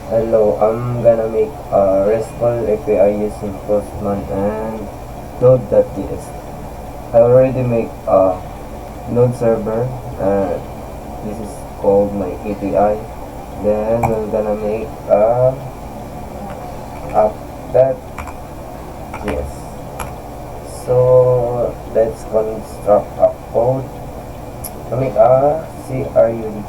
Hello, I'm gonna make a RESTful API using Postman and Node.js. I already make a Node server. This is called my API. Then we're gonna make a app.js. So let's construct a code to make a CRUD.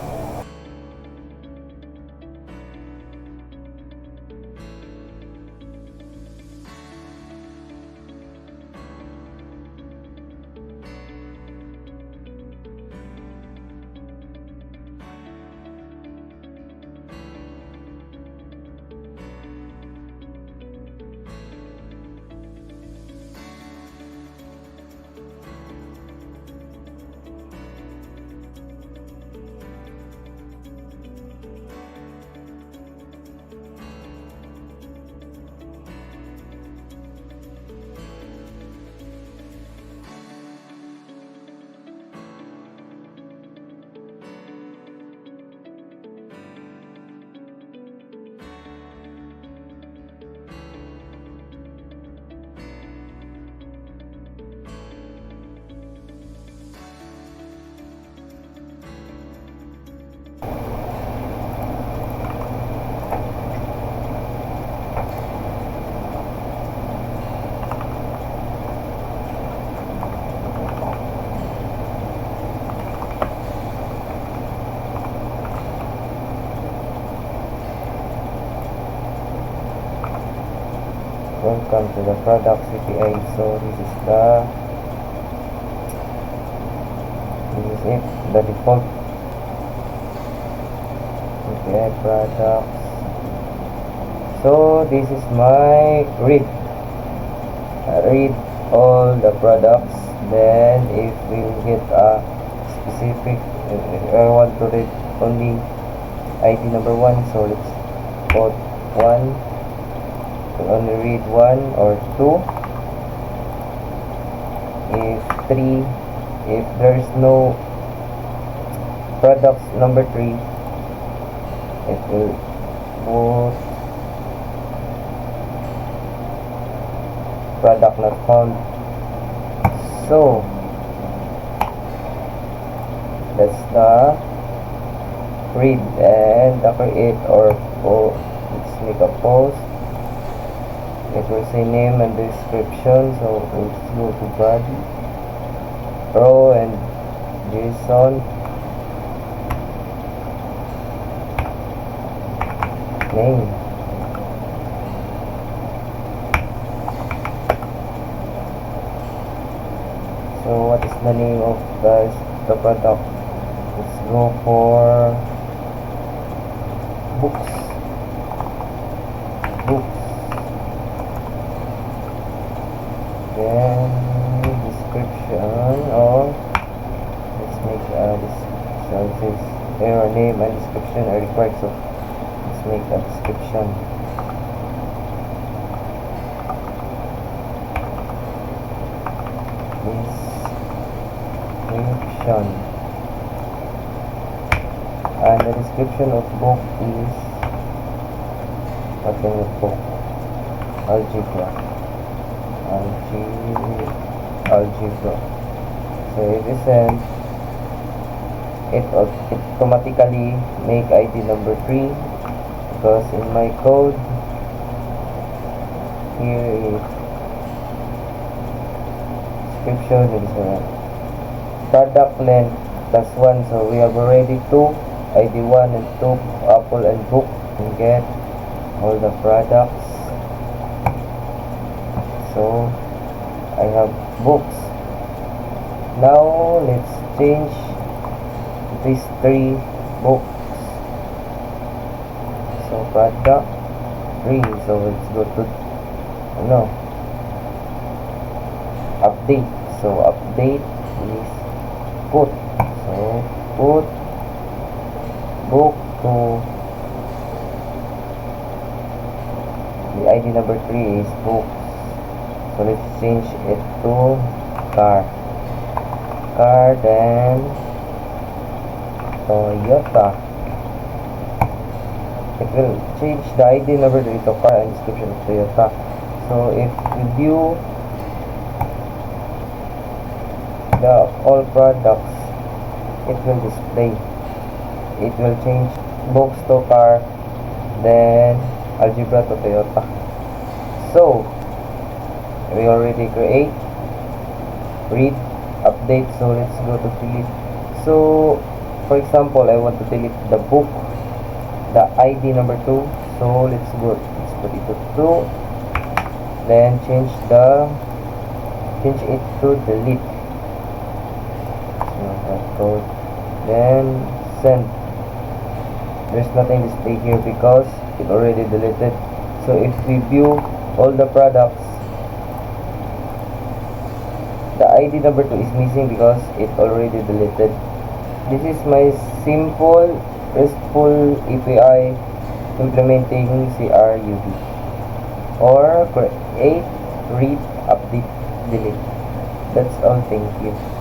Welcome to the product CPA. So this is it, the default CPA products. So this is my read all the products. Then if we get a specific, I want to read only ID number 1, so let's put 1. Only read 1 or 2. If 3, if there is no products number 3, it will put product not found. So that's the read and the create or let's make a post. It will say name and description, so let's go to body, row and JSON, name. So what is the name of the product? Let's go for books. Then description, or let's make a description. Since error name and description are required, so let's make a description. And the description of book is what can we put? Algebra. So if you send it automatically make ID number 3, because in my code here is description is product length +1, so we have already 2 ID 1 and 2 apple and book, and get all the products. So I have books. Now let's change these 3 books. So product 3. So let's go to update. So update is put. So put book to the ID number 3 is book. So let's change it to car, then Toyota. it will change the ID number dito car and description of Toyota. So if we view the all products, it will display, it will change box to car, then algebra to Toyota. So we already create, read, update. So let's go to delete. So for example, I want to delete the book, the ID number 2. So let's put it to 2, then change it to delete. So that code, then send. There's nothing displayed here because it already deleted. So if we view all the products, the ID number 2 is missing because it already deleted. This is my simple RESTful API implementing CRUD, or create, read, update, delete. That's all. Thank you.